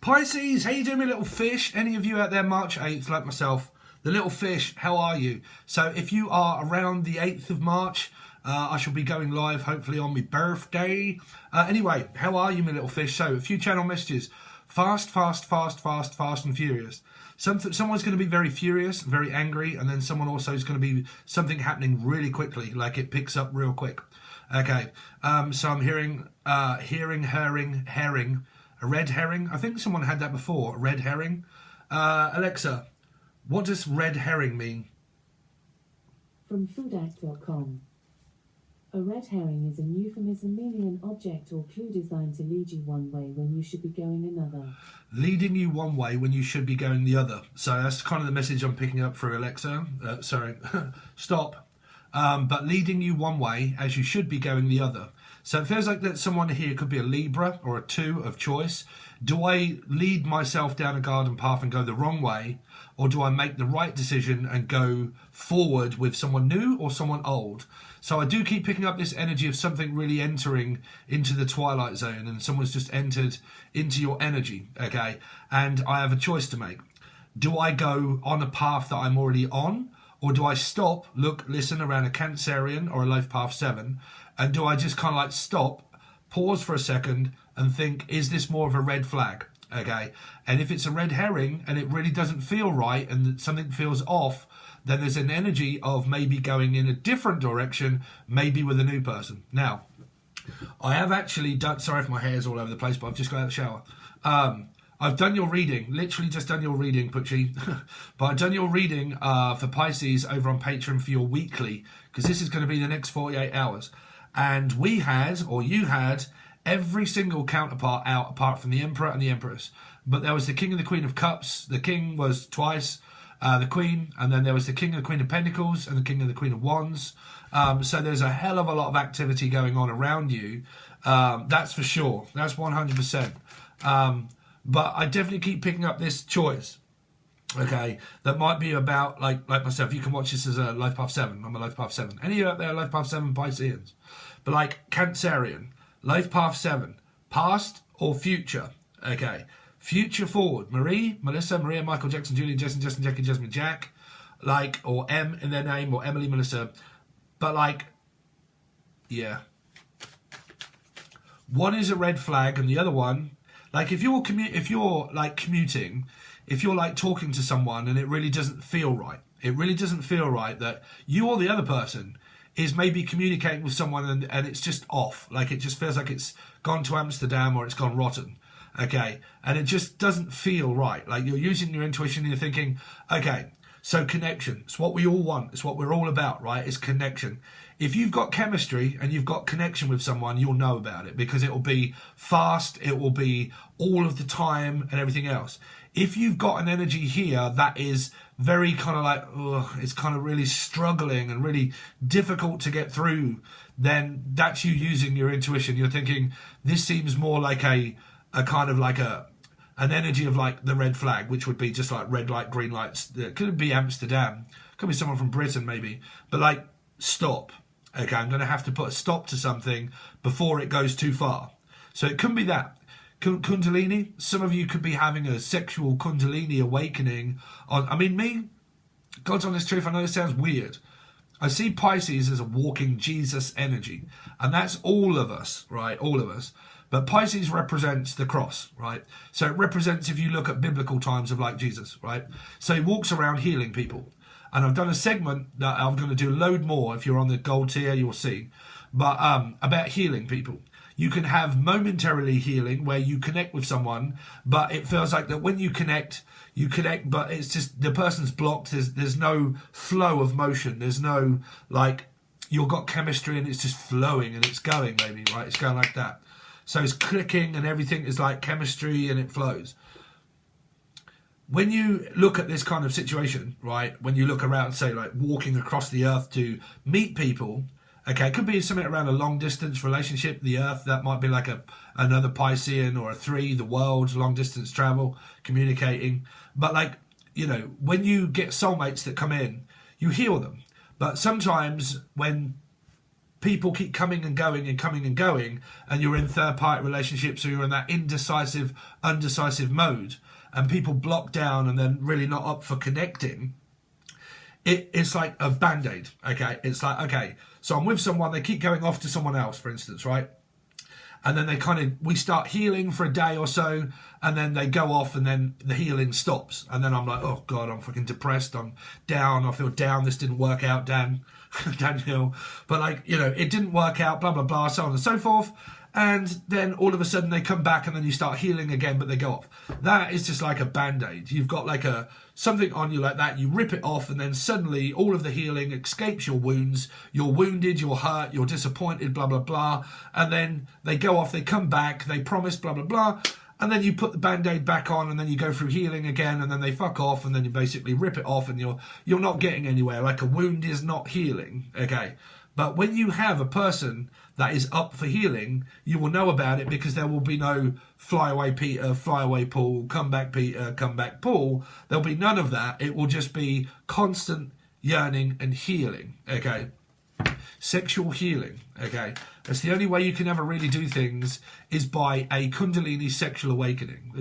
Pisces, how you doing, my little fish? Any of you out there March 8th, like myself, the little fish, how are you? So if you are around the 8th of March, I shall be going live, hopefully on my birthday. Anyway, how are you, my little fish? So a few channel messages. Fast, fast, fast, fast, fast and furious. Someone's going to be very furious, very angry, and then someone also is going to be something happening really quickly, like it picks up real quick. Okay, so I'm hearing, herring, a red herring. I think someone had that before, a red herring. Alexa, what does red herring mean? From foodact.com. A red herring is a euphemism meaning an object or clue designed to lead you one way when you should be going another. Leading you one way when you should be going the other. So that's kind of the message I'm picking up through Alexa. Stop. But leading you one way as you should be going the other. So it feels like that someone here could be a Libra or a 2 of choice. Do I lead myself down a garden path and go the wrong way? Or do I make the right decision and go forward with someone new or someone old? So I do keep picking up this energy of something really entering into the twilight zone and someone's just entered into your energy, okay? And I have a choice to make. Do I go on a path that I'm already on? Or do I stop, look, listen around a Cancerian or a Life Path 7? And do I just kind of like stop, pause for a second and think, is this more of a red flag? Okay. And if it's a red herring and it really doesn't feel right and something feels off, then there's an energy of maybe going in a different direction, maybe with a new person. Now, I have actually done, sorry if my hair's all over the place, but I've just got out of the shower. I've done your reading, literally just done your reading, Pucci. But I've done your reading for Pisces over on Patreon for your weekly, because this is going to be the next 48 hours. And we had, or you had, every single counterpart out apart from the Emperor and the Empress. But there was the King and the Queen of Cups. The King was twice, the Queen, and then there was the King and the Queen of Pentacles and the King and the Queen of Wands. So there's a hell of a lot of activity going on around you. That's for sure. That's 100%. But I definitely keep picking up this choice. Okay, that might be about, like myself, you can watch this as a Life Path 7. I'm a Life Path 7. Any of you out there Life Path 7 Pisceans? But like Cancerian, Life Path 7, past or future? Okay, future forward. Marie, Melissa, Maria, Michael, Jackson, Julie, Justin, Jackie, Jasmine, Jack, like, or M in their name, or Emily, Melissa. But like, yeah. One is a red flag and the other one, like if you're like commuting, if you're like talking to someone and it really doesn't feel right, it really doesn't feel right that you or the other person is maybe communicating with someone and it's just off. Like it just feels like it's gone to Amsterdam or it's gone rotten. Okay. And it just doesn't feel right. Like you're using your intuition and you're thinking, okay, so connection. It's what we all want. It's what we're all about, right? It's connection. If you've got chemistry and you've got connection with someone, you'll know about it because it will be fast. It will be all of the time and everything else. If you've got an energy here that is very kind of like, it's kind of really struggling and really difficult to get through, then that's you using your intuition. You're thinking, this seems more like a kind of like an energy of like the red flag, which would be just like red light, green lights. It could be Amsterdam. Could be someone from Britain maybe. But like, stop. Okay, I'm going to have to put a stop to something before it goes too far. So it could be that. Kundalini, some of you could be having a sexual Kundalini awakening. Me, God's honest truth, I know this sounds weird. I see Pisces as a walking Jesus energy. And that's all of us, right? All of us. But Pisces represents the cross, right? So it represents, if you look at biblical times of like Jesus, right? So he walks around healing people. And I've done a segment that I'm going to do a load more. If you're on the gold tier, you'll see. But about healing people. You can have momentarily healing where you connect with someone, but it feels like that when you connect, but it's just the person's blocked. There's no flow of motion. There's no, like, you've got chemistry and it's just flowing and it's going, maybe, right? It's going like that. So it's clicking and everything is like chemistry and it flows. When you look at this kind of situation, right, when you look around, say, like walking across the earth to meet people, okay, it could be something around a long distance relationship, the earth, that might be like another Piscean or a 3, the world, long distance travel, communicating. But like, you know, when you get soulmates that come in, you heal them. But sometimes when people keep coming and going and coming and going, and you're in third-party relationships, or you're in that indecisive, undecisive mode, and people block down and then really not up for connecting, it's like a band-aid, okay? It's like, okay, so I'm with someone, they keep going off to someone else, for instance, right? And then we start healing for a day or so, and then they go off, and then the healing stops. And then I'm like, oh God, I'm fucking depressed, I'm down, I feel down, this didn't work out, Daniel. But like, you know, it didn't work out, blah, blah, blah, so on and so forth. And then all of a sudden they come back, and then you start healing again, but they go off. That is just like a band-aid. You've got like something on you like that, you rip it off, and then suddenly all of the healing escapes your wounds. You're wounded, you're hurt, you're disappointed, blah, blah, blah. And then they go off, they come back, they promise, blah, blah, blah. And then you put the band-aid back on, and then you go through healing again, and then they fuck off, and then you basically rip it off, and you're not getting anywhere. Like, a wound is not healing, okay? But when you have a person that is up for healing, you will know about it, because there will be no fly away Peter, fly away Paul, come back Peter, come back Paul. There'll be none of that. It will just be constant yearning and healing, okay? Sexual healing, okay? That's the only way you can ever really do things, is by a Kundalini sexual awakening.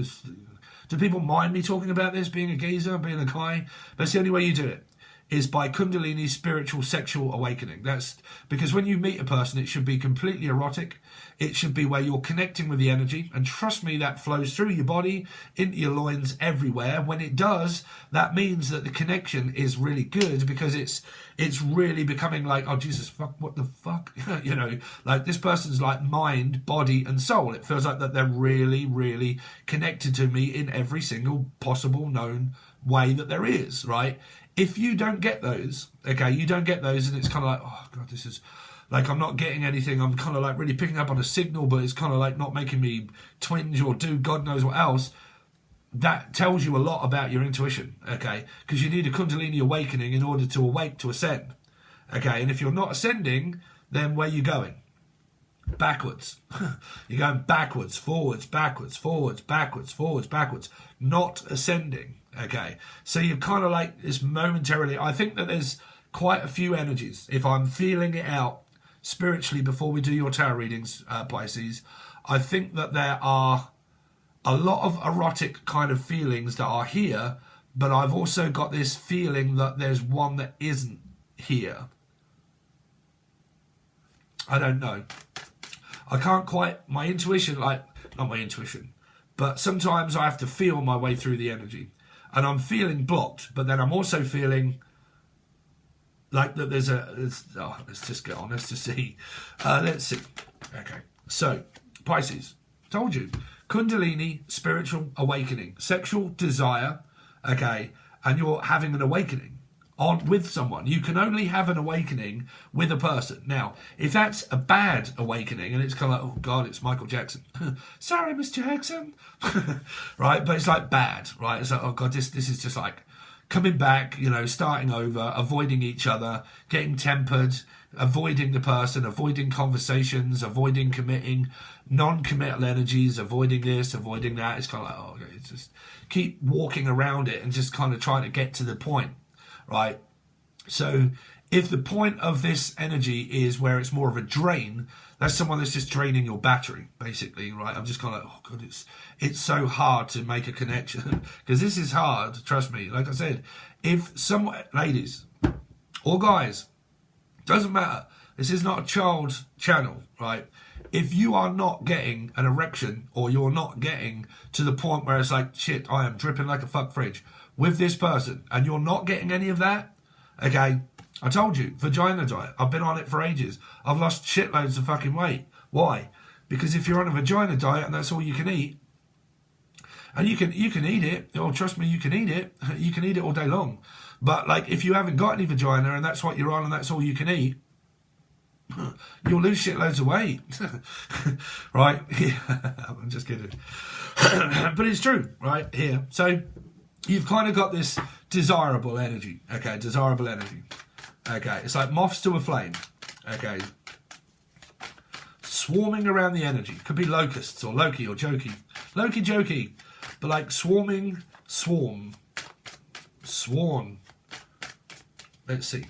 Do people mind me talking about this, being a geezer, being a guy? That's the only way you do it, is by Kundalini spiritual sexual awakening. That's because when you meet a person, it should be completely erotic. It should be where you're connecting with the energy, and trust me, that flows through your body, into your loins, everywhere. When it does, that means that the connection is really good, because it's really becoming like, oh Jesus, fuck, what the fuck? You know, like, this person's like mind, body and soul. It feels like that they're really, really connected to me in every single possible known way that there is, right? If you don't get those, okay, you don't get those, and it's kind of like, oh God, this is like, I'm not getting anything. I'm kind of like really picking up on a signal, but it's kind of like not making me twinge or do God knows what else. That tells you a lot about your intuition, okay? Because you need a Kundalini awakening in order to awake to ascend, okay? And if you're not ascending, then where are you going? Backwards. You're going backwards, forwards, backwards, forwards, backwards, forwards, backwards. Not ascending, okay? So you're kind of like this momentarily. I think that there's quite a few energies. If I'm feeling it out spiritually before we do your tarot readings, Pisces, I think that there are a lot of erotic kind of feelings that are here, but I've also got this feeling that there's one that isn't here. I don't know. I can't quite, my intuition, like, not my intuition, but sometimes I have to feel my way through the energy, and I'm feeling blocked, but then I'm also feeling like that there's let's just get on, let's just see. Let's see. Okay, so Pisces, told you, Kundalini, spiritual awakening, sexual desire, okay, and you're having an awakening with someone. You can only have an awakening with a person. Now, if that's a bad awakening, and it's kind of like, oh God, it's Michael Jackson. Sorry, Miss Jackson. Right, but it's like bad, right? It's like, oh God, this is just like coming back, you know, starting over, avoiding each other, getting tempered, avoiding the person, avoiding conversations, avoiding committing, non-committal energies, avoiding this, avoiding that. It's kind of like, oh, okay, it's just keep walking around it and just kind of trying to get to the point, right? So if the point of this energy is where it's more of a drain, that's someone that's just draining your battery, basically, right? I'm just kind of like, oh God, it's so hard to make a connection, because this is hard, trust me. Like I said, if some ladies or guys, doesn't matter, this is not a child channel, right? If you are not getting an erection, or you're not getting to the point where it's like, shit, I am dripping like a fuck fridge with this person, and you're not getting any of that, okay, I told you, vagina diet. I've been on it for ages. I've lost shitloads of fucking weight. Why? Because if you're on a vagina diet and that's all you can eat, and you can eat it, oh, trust me, you can eat it. You can eat it all day long. But like, if you haven't got any vagina and that's what you're on and that's all you can eat, you'll lose shitloads of weight. Right? Yeah, I'm just kidding. But it's true, right? Here. So you've kind of got this desirable energy. Okay, desirable energy. Okay, it's like moths to a flame. Okay. Swarming around the energy. Could be locusts or Loki or Jokey. Loki, Jokey. But like swarming, swarm. Let's see.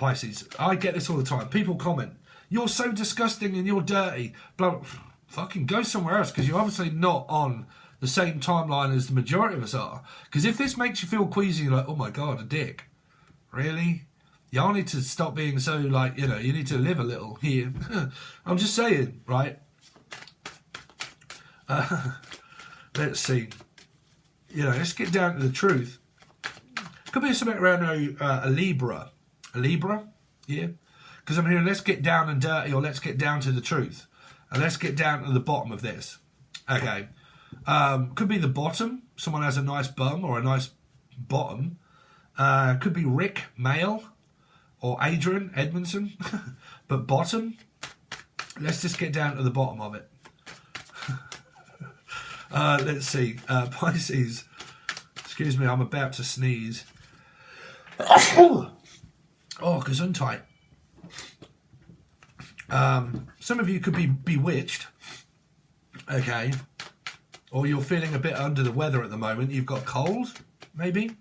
Pisces. I get this all the time. People comment, "You're so disgusting and you're dirty." Blah, blah. Fucking go somewhere else, because you're obviously not on the same timeline as the majority of us are. Because if this makes you feel queasy, you're like, "Oh my God, a dick. Really? Y'all need to stop being so, like, you know, you need to live a little here." I'm just saying, right? Let's see. You know, let's get down to the truth. Could be something around a Libra. A Libra? Yeah? Because I'm hearing, let's get down and dirty, or let's get down to the truth. And let's get down to the bottom of this. Okay. Could be the bottom. Someone has a nice bum or a nice bottom. Could be Rick, male. Or Adrian Edmondson. But bottom. Let's just get down to the bottom of it. Let's see. Pisces. Excuse me, I'm about to sneeze. Oh, gesundheit. Some of you could be bewitched. Okay. Or you're feeling a bit under the weather at the moment. You've got cold, maybe.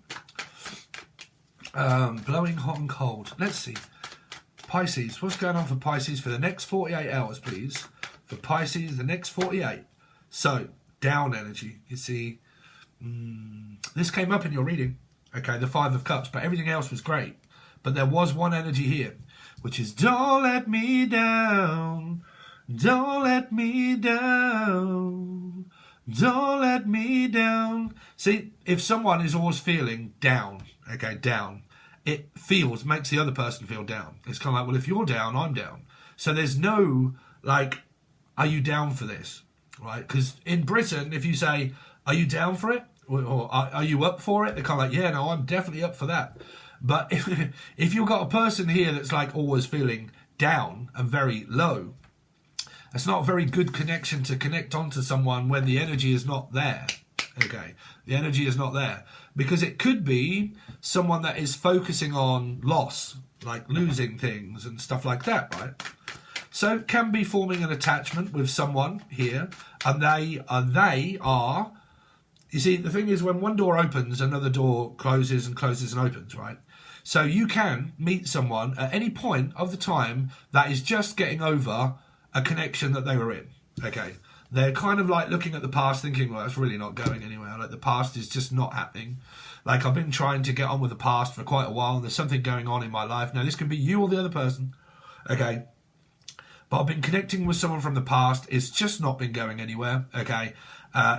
Blowing hot and cold. Let's see. Pisces. What's going on for Pisces for the next 48 hours, please? For Pisces, the next 48. So, down energy. You see, this came up in your reading. Okay, the Five of Cups, but everything else was great. But there was one energy here, which is, don't let me down. Don't let me down. Don't let me down. See, if someone is always feeling down, okay, down, it makes the other person feel down. It's kind of like, well, if you're down, I'm down. So there's no, like, are you down for this? Right? Because in Britain, if you say, are you down for it? Or are you up for it? They're kind of like, yeah, no, I'm definitely up for that. But if you've got a person here that's like always feeling down and very low, it's not a very good connection to connect onto someone when the energy is not there. Okay, the energy is not there. Because it could be someone that is focusing on loss, like losing things and stuff like that, right? So can be forming an attachment with someone here, and they are, you see, the thing is, when one door opens, another door closes and closes and opens, right? So you can meet someone at any point of the time that is just getting over a connection that they were in, okay? They're kind of like looking at the past thinking, well, it's really not going anywhere. Like, the past is just not happening. Like, I've been trying to get on with the past for quite a while, and there's something going on in my life. Now, this can be you or the other person, okay? But I've been connecting with someone from the past. It's just not been going anywhere, okay?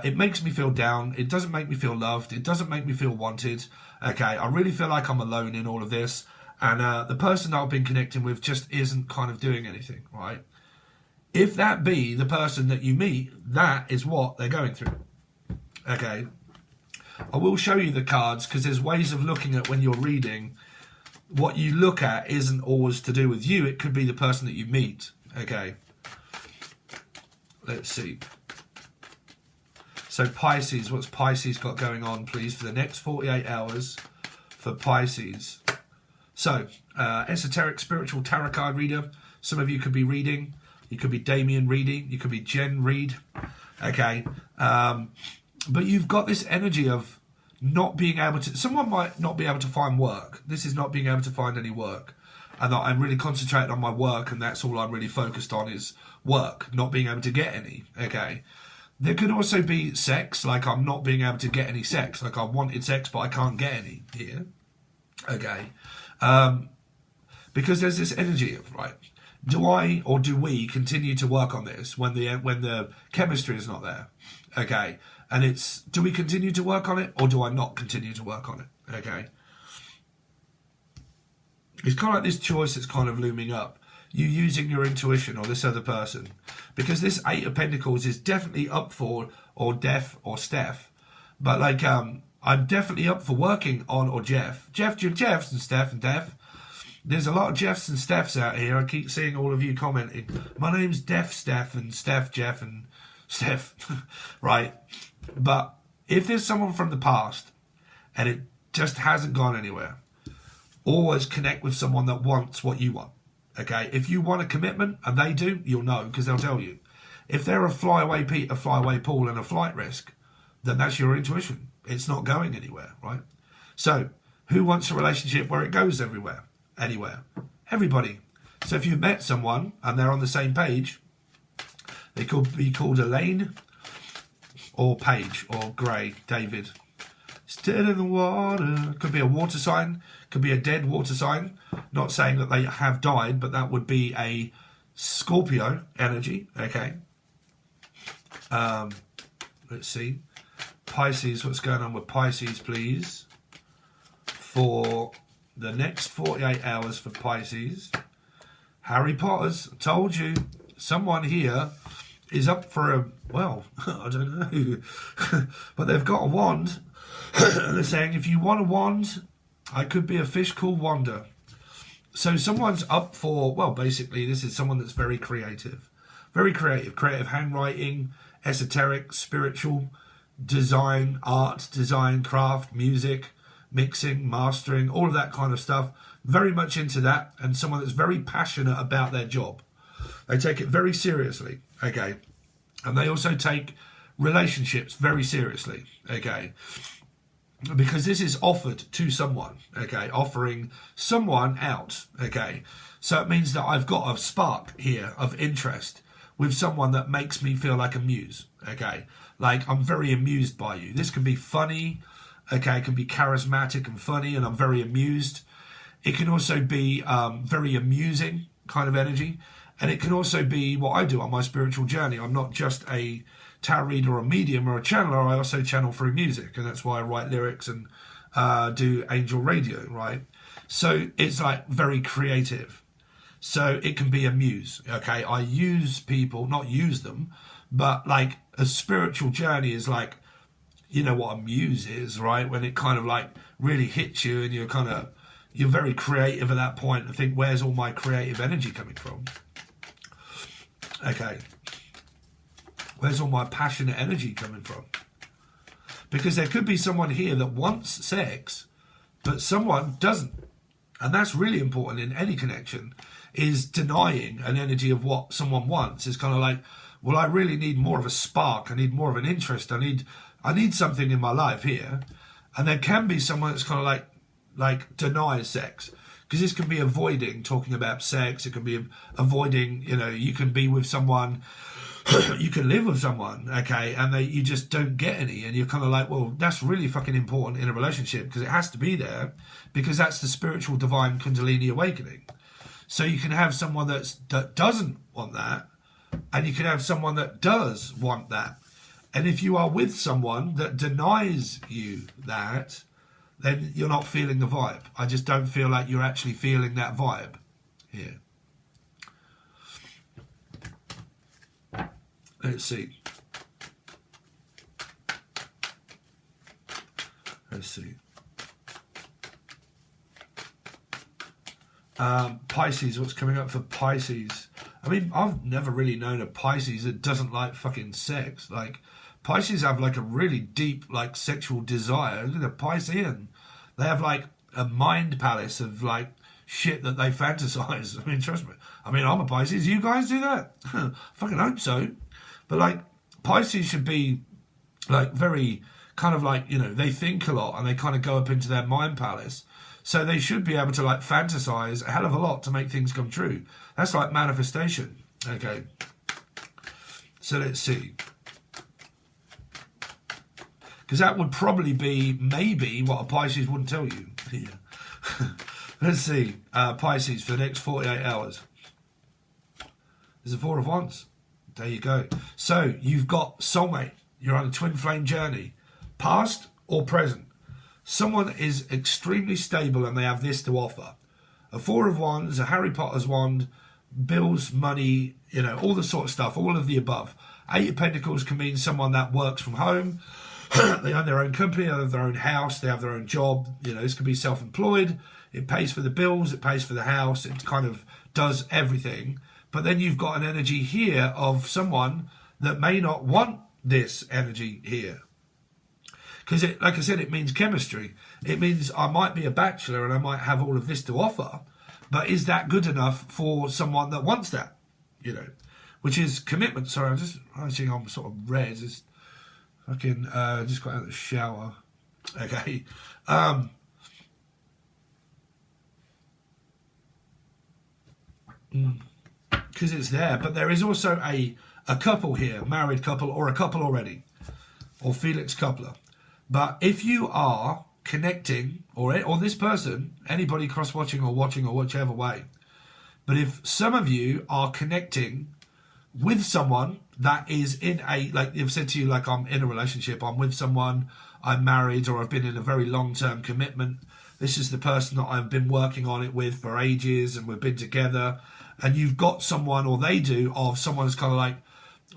It makes me feel down. It doesn't make me feel loved. It doesn't make me feel wanted, okay? I really feel like I'm alone in all of this. And the person that I've been connecting with just isn't kind of doing anything, right? If that be the person that you meet, that is what they're going through, okay? I will show you the cards, because there's ways of looking at when you're reading. What you look at isn't always to do with you. It could be the person that you meet. Okay, let's see. So Pisces, what's Pisces got going on, please, for the next 48 hours for Pisces? So, esoteric spiritual tarot card reader. Some of you could be reading. You could be Damien reading. You could be Jen read. Okay, but you've got this energy of not being able to, someone might not be able to find work. This is not being able to find any work. And I'm really concentrated on my work, and that's all I'm really focused on is work, not being able to get any, okay? There could also be sex, like I'm not being able to get any sex, like I wanted sex but I can't get any here, okay? Because there's this energy of, right, do I or do we continue to work on this when the chemistry is not there, okay? And it's, do we continue to work on it or do I not continue to work on it, okay? It's kind of like this choice that's kind of looming up. You using your intuition or this other person. Because this Eight of Pentacles is definitely up for or Def or Steph. But like, I'm definitely up for working on or Jeff. Jeffs and Steph and Def. There's a lot of Jeffs and Stephs out here. I keep seeing all of you commenting. My name's Def Steph and Steph Jeff and Steph. Right? But if there's someone from the past and it just hasn't gone anywhere, always connect with someone that wants what you want, okay? If you want a commitment, and they do, you'll know, because they'll tell you. If they're a flyaway pool and a flight risk, then that's your intuition. It's not going anywhere, right? So, who wants a relationship where it goes everywhere? Anywhere. everybody. So if you've met someone and they're on the same page, they could be called Elaine or Paige or Gray, David. It's dead in the water. Could be a water sign. Could be a dead water sign. Not saying that they have died, but that would be a Scorpio energy. Okay. Let's see. Pisces, what's going on with Pisces, please? For the next 48 hours for Pisces. Harry Potter's, told you, someone here is up for a, well, I don't know, but they've got a wand. And they're saying, if you want a wand, I could be a fish called Wanda. So someone's up for, well, basically, this is someone that's very creative. Very creative. Creative handwriting, esoteric, spiritual, design, art, design, craft, music, mixing, mastering, all of that kind of stuff. Very much into that. And someone that's very passionate about their job. They take it very seriously. Okay. And they also take relationships very seriously. Okay. Because this is offered to someone, okay, offering someone out, okay. So it means that I've got a spark here of interest with someone that makes me feel like a muse, okay. Like I'm very amused by you. This can be funny, okay, it can be charismatic and funny, and I'm very amused. It can also be very amusing kind of energy, and it can also be what I do on my spiritual journey. I'm not just a tarot reader or a medium or a channeler. I also channel through music, and that's why I write lyrics and do angel radio, right? So it's like very creative. So it can be a muse, okay? I use people, not use them, but like a spiritual journey is like, you know what a muse is, right? When it kind of like really hits you and you're very creative at that point and think, where's all my creative energy coming from? Okay. Where's all my passionate energy coming from? Because there could be someone here that wants sex, but someone doesn't. And that's really important in any connection, is denying an energy of what someone wants. It's kind of like, well, I really need more of a spark. I need more of an interest. I need something in my life here. And there can be someone that's kind of like denies sex. Because this can be avoiding talking about sex. It can be avoiding, you can be with someone, you can live with someone, okay, and you just don't get any, and you're kind of like, well, that's really fucking important in a relationship because it has to be there, because that's the spiritual divine Kundalini awakening. So you can have someone that doesn't want that, and you can have someone that does want that. And if you are with someone that denies you that, then you're not feeling the vibe. I just don't feel like you're actually feeling that vibe here. Let's see. Pisces, what's coming up for Pisces? I mean, I've never really known a Pisces that doesn't like fucking sex. Like, Pisces have like a really deep like sexual desire. Look at the Piscean. They have like a mind palace of like shit that they fantasize. I mean, trust me. I mean, I'm a Pisces. You guys do that? Fucking hope so. But like Pisces should be like very kind of like, they think a lot and they kind of go up into their mind palace. So they should be able to like fantasize a hell of a lot to make things come true. That's like manifestation. Okay. So let's see. Because that would probably be maybe what a Pisces wouldn't tell you. Yeah. Let's see. Pisces for the next 48 hours. There's a Four of Wands. There you go. So you've got soulmate. You're on a twin flame journey. Past or present. Someone is extremely stable and they have this to offer. A Four of Wands, a Harry Potter's wand, bills, money, all the sort of stuff, all of the above. Eight of Pentacles can mean someone that works from home. They own their own company, they have their own house, they have their own job. This could be self-employed. It pays for the bills, it pays for the house, it kind of does everything. But then you've got an energy here of someone that may not want this energy here. Because, like I said, it means chemistry. It means I might be a bachelor and I might have all of this to offer. But is that good enough for someone that wants that? Which is commitment. Sorry, I'm sort of red. Just fucking, just got out of the shower. Okay. Because it's there. But there is also a couple here, married couple or a couple already, or Felix coupler. But if you are connecting, or this person, anybody cross-watching or watching or whichever way, but if some of you are connecting with someone that is in a, like they've said to you, like, I'm in a relationship, I'm with someone, I'm married, or I've been in a very long-term commitment, this is the person that I've been working on it with for ages and we've been together, and you've got someone, or they do, of someone's kind of like,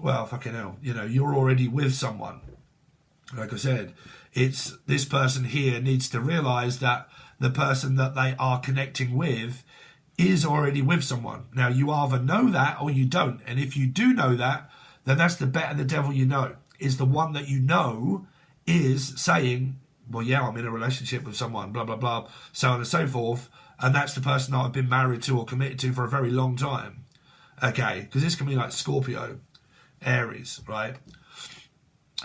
well, fucking hell, you know, you're already with someone. Like I said, it's this person here needs to realize that the person that they are connecting with is already with someone. Now, you either know that or you don't. And if you do know that, then that's the better the devil you know, is the one that you know is saying, well, yeah, I'm in a relationship with someone, blah, blah, blah, so on and so forth. And that's the person that I've been married to or committed to for a very long time. Okay, because this can be like Scorpio, Aries, right?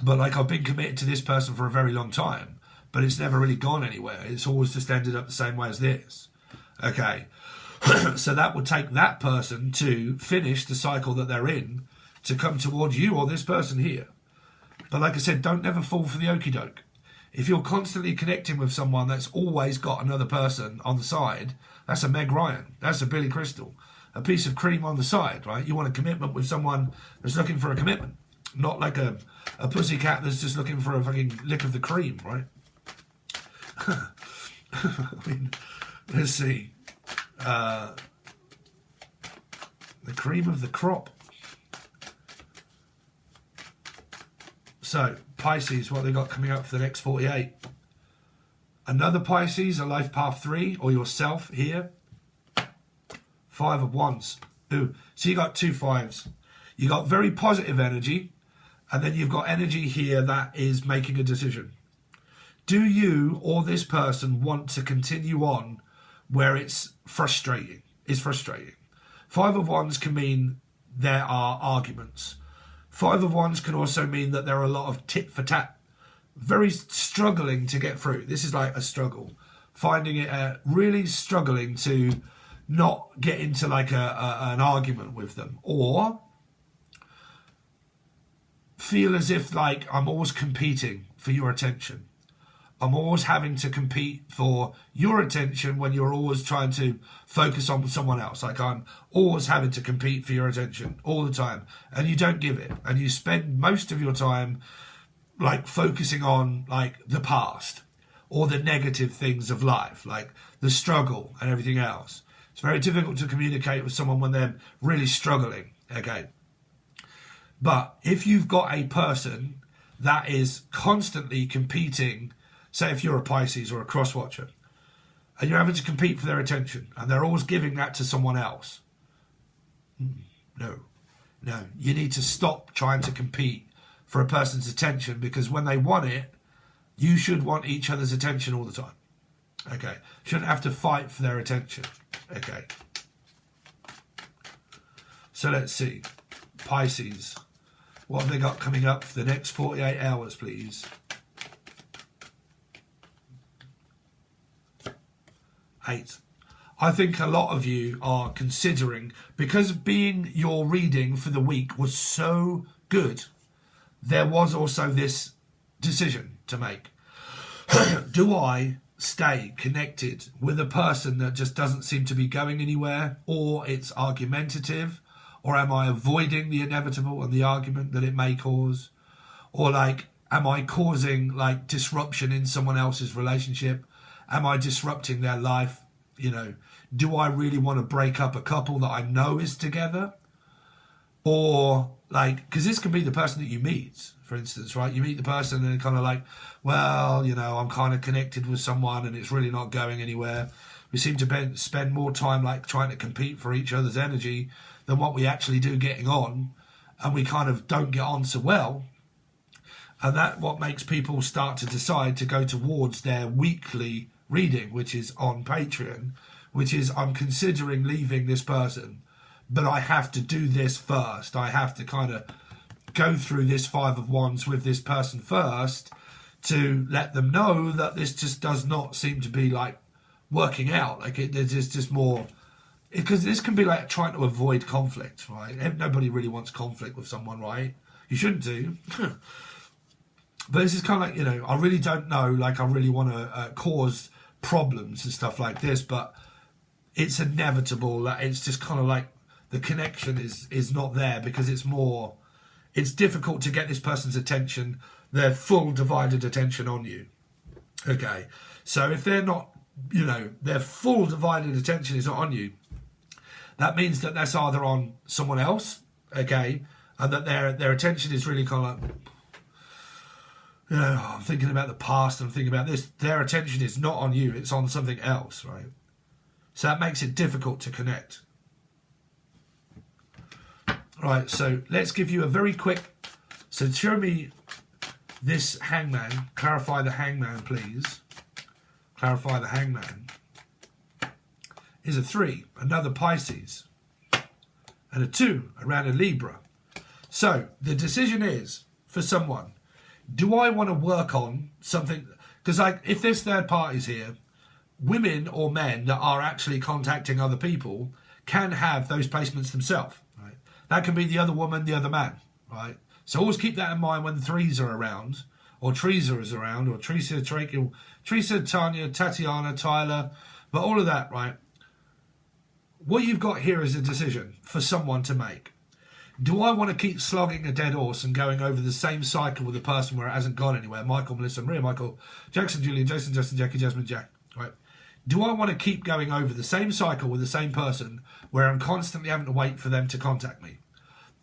But like, I've been committed to this person for a very long time, but it's never really gone anywhere. It's always just ended up the same way as this. Okay, so that would take that person to finish the cycle that they're in to come towards you or this person here. But like I said, don't never fall for the okie doke. If you're constantly connecting with someone that's always got another person on the side, that's a Meg Ryan, that's a Billy Crystal, a piece of cream on the side, right? You want a commitment with someone that's looking for a commitment, not like a pussycat that's just looking for a fucking lick of the cream, right? I mean, let's see. The cream of the crop. So, Pisces, what they got coming up for the next 48? Another Pisces, a life path 3, or yourself here. 5 of Wands. Ooh, so you got 2 5s. You got very positive energy, and then you've got energy here that is making a decision. Do you or this person want to continue on where it's frustrating? It's frustrating. 5 of Wands can mean there are arguments. 5 of Wands can also mean that there are a lot of tit for tat. Very struggling to get through. This is like a struggle. Finding it really struggling to not get into like an argument with them. Or feel as if like I'm always competing for your attention. I'm always having to compete for your attention when you're always trying to focus on someone else. Like, I'm always having to compete for your attention all the time, and you don't give it. And you spend most of your time like focusing on like the past or the negative things of life, like the struggle and everything else. It's very difficult to communicate with someone when they're really struggling. Okay. But if you've got a person that is constantly competing, say if you're a Pisces or a cross-watcher, and you're having to compete for their attention, and they're always giving that to someone else. No. You need to stop trying to compete for a person's attention, because when they want it, you should want each other's attention all the time. Okay. Shouldn't have to fight for their attention. Okay. So let's see. Pisces. What have they got coming up for the next 48 hours, please? 8. I think a lot of you are considering, because being your reading for the week was so good, there was also this decision to make. Do I stay connected with a person that just doesn't seem to be going anywhere, or it's argumentative, or am I avoiding the inevitable and the argument that it may cause? Or like, am I causing like disruption in someone else's relationship? Am I disrupting their life? You know, do I really want to break up a couple that I know is together? Or like, because this can be the person that you meet, for instance, right? You meet the person and kind of like, well, you know, I'm kind of connected with someone and it's really not going anywhere. We seem to spend more time like trying to compete for each other's energy than what we actually do getting on. And we kind of don't get on so well. And that's what makes people start to decide to go towards their weekly reading, which is on Patreon, which is, I'm considering leaving this person, but I have to do this first. I have to kind of go through this 5 of Wands with this person first to let them know that this just does not seem to be like working out. Like there's just more because this can be like trying to avoid conflict, right? Nobody really wants conflict with someone, right? You shouldn't do. But this is kind of like, you know, I really don't know, like I really want to cause problems and stuff like this, but it's inevitable that it's just kind of like the connection is not there, because it's difficult to get this person's attention, their full divided attention on you. Okay, so if they're not, you know, their full divided attention is not on you, that means that that's either on someone else, okay, and that their attention is really kind of like, you know, oh, I'm thinking about the past, I'm thinking about this. Their attention is not on you, it's on something else, right? So that makes it difficult to connect. Right, so let's give you a very quick, so show me this hangman, clarify the hangman please. Clarify the hangman. Is a 3, another Pisces, and a 2, around a Libra. So the decision is, for someone, do I want to work on something? Because like, if there's third parties here, women or men that are actually contacting other people can have those placements themselves, right? That can be the other woman, the other man, right? So always keep that in mind when the 3s are around, or Teresa is around, or Teresa, Tanya, Tatiana, Tyler, but all of that, right? What you've got here is a decision for someone to make. Do I want to keep slogging a dead horse and going over the same cycle with a person where it hasn't gone anywhere? Michael, Melissa, Maria, Michael, Jackson, Julian, Jason, Justin, Jackie, Jasmine, Jack, right? Do I want to keep going over the same cycle with the same person where I'm constantly having to wait for them to contact me?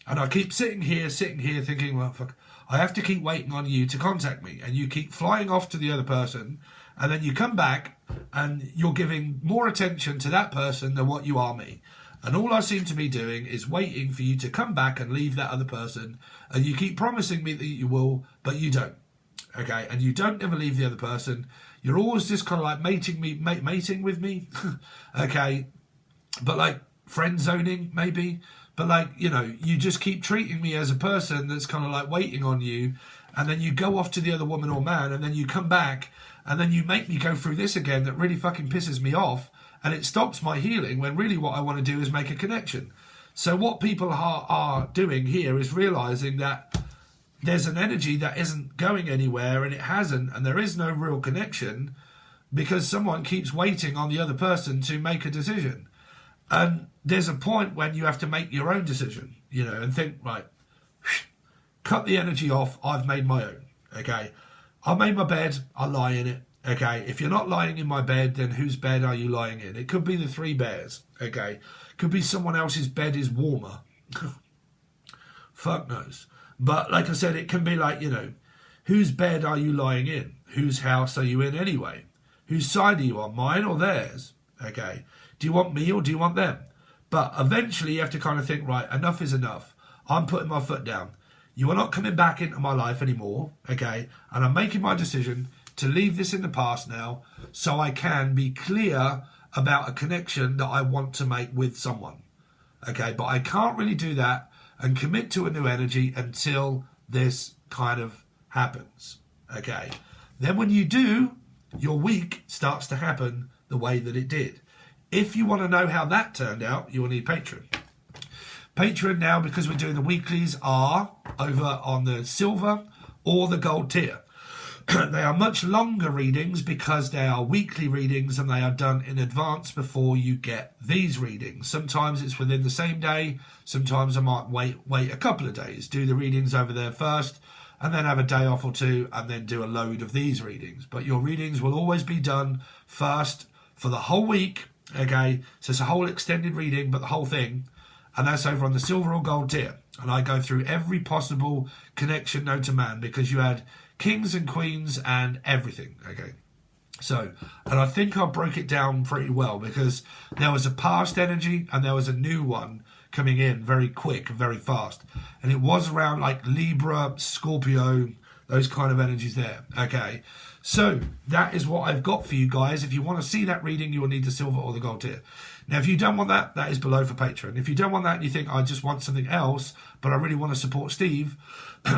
And I keep sitting here thinking, well, fuck, I have to keep waiting on you to contact me. And you keep flying off to the other person. And then you come back and you're giving more attention to that person than what you are me. And all I seem to be doing is waiting for you to come back and leave that other person. And you keep promising me that you will, but you don't. Okay, and you don't ever leave the other person. You're always just kind of like mating with me. Okay, but like friend zoning maybe. But like, you know, you just keep treating me as a person that's kind of like waiting on you. And then you go off to the other woman or man, and then you come back, and then you make me go through this again that really fucking pisses me off. And it stops my healing, when really what I want to do is make a connection. So what people are doing here is realizing that there's an energy that isn't going anywhere, and it hasn't, and there is no real connection because someone keeps waiting on the other person to make a decision. And there's a point when you have to make your own decision, you know, and think, right, cut the energy off, I've made my own, okay? I made my bed, I lie in it. Okay, if you're not lying in my bed, then whose bed are you lying in? It could be the 3 bears, okay? Could be someone else's bed is warmer. Fuck knows. But like I said, it can be like, you know, whose bed are you lying in? Whose house are you in anyway? Whose side are you on, mine or theirs? Okay, do you want me or do you want them? But eventually you have to kind of think, right, enough is enough. I'm putting my foot down. You are not coming back into my life anymore, okay? And I'm making my decision to leave this in the past now, so I can be clear about a connection that I want to make with someone. Okay, but I can't really do that and commit to a new energy until this kind of happens. Okay, then when you do, your week starts to happen the way that it did. If you want to know how that turned out, you will need Patreon. Patreon now, because we're doing the weeklies, are over on the silver or the gold tier. They are much longer readings because they are weekly readings and they are done in advance before you get these readings. Sometimes it's within the same day. Sometimes I might wait a couple of days, do the readings over there first, and then have a day off or two, and then do a load of these readings. But your readings will always be done first for the whole week. Okay, so it's a whole extended reading, but the whole thing, and that's over on the silver or gold tier. And I go through every possible connection known to man, because you had kings and queens and everything. Okay, so, and I think I broke it down pretty well, because there was a past energy and there was a new one coming in very quick and very fast, and it was around like Libra, Scorpio, those kind of energies there. Okay, so that is what I've got for you guys. If you want to see that reading, you will need the silver or the gold tier. Now, if you don't want that, that is below for Patreon. If you don't want that and you think, I just want something else, but I really want to support Steve,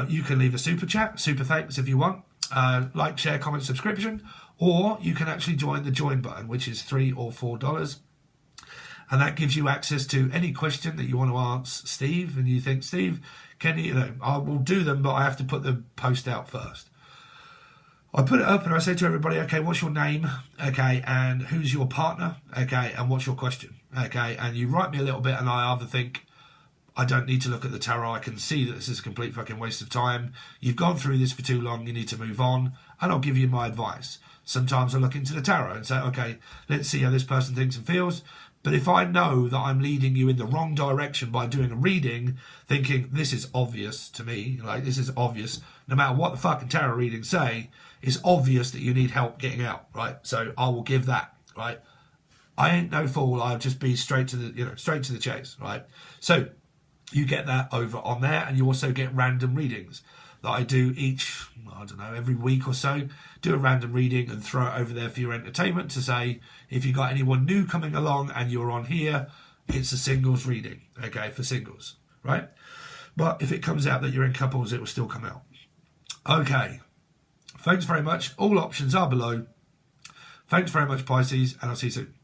you can leave a super chat, super thanks if you want, like, share, comment, subscription, or you can actually join the join button, which is $3 or $4. And that gives you access to any question that you want to ask Steve, and you think, Steve, can you, I will do them, but I have to put the post out first. I put it up and I say to everybody, okay, what's your name? Okay, and who's your partner? Okay, and what's your question? Okay, and you write me a little bit, and I either think, I don't need to look at the tarot, I can see that this is a complete fucking waste of time. You've gone through this for too long, you need to move on, and I'll give you my advice. Sometimes I look into the tarot and say, okay, let's see how this person thinks and feels. But if I know that I'm leading you in the wrong direction by doing a reading, thinking this is obvious to me, like this is obvious, no matter what the fucking tarot readings say, it's obvious that you need help getting out, right? So I will give that, right? I ain't no fool. I'll just be straight to the, straight to the chase, right? So you get that over on there, and you also get random readings that I do each, I don't know, every week or so. Do a random reading and throw it over there for your entertainment to say, if you got anyone new coming along and you're on here, it's a singles reading, okay, for singles, right? But if it comes out that you're in couples, it will still come out. Okay. Thanks very much. All options are below. Thanks very much, Pisces, and I'll see you soon.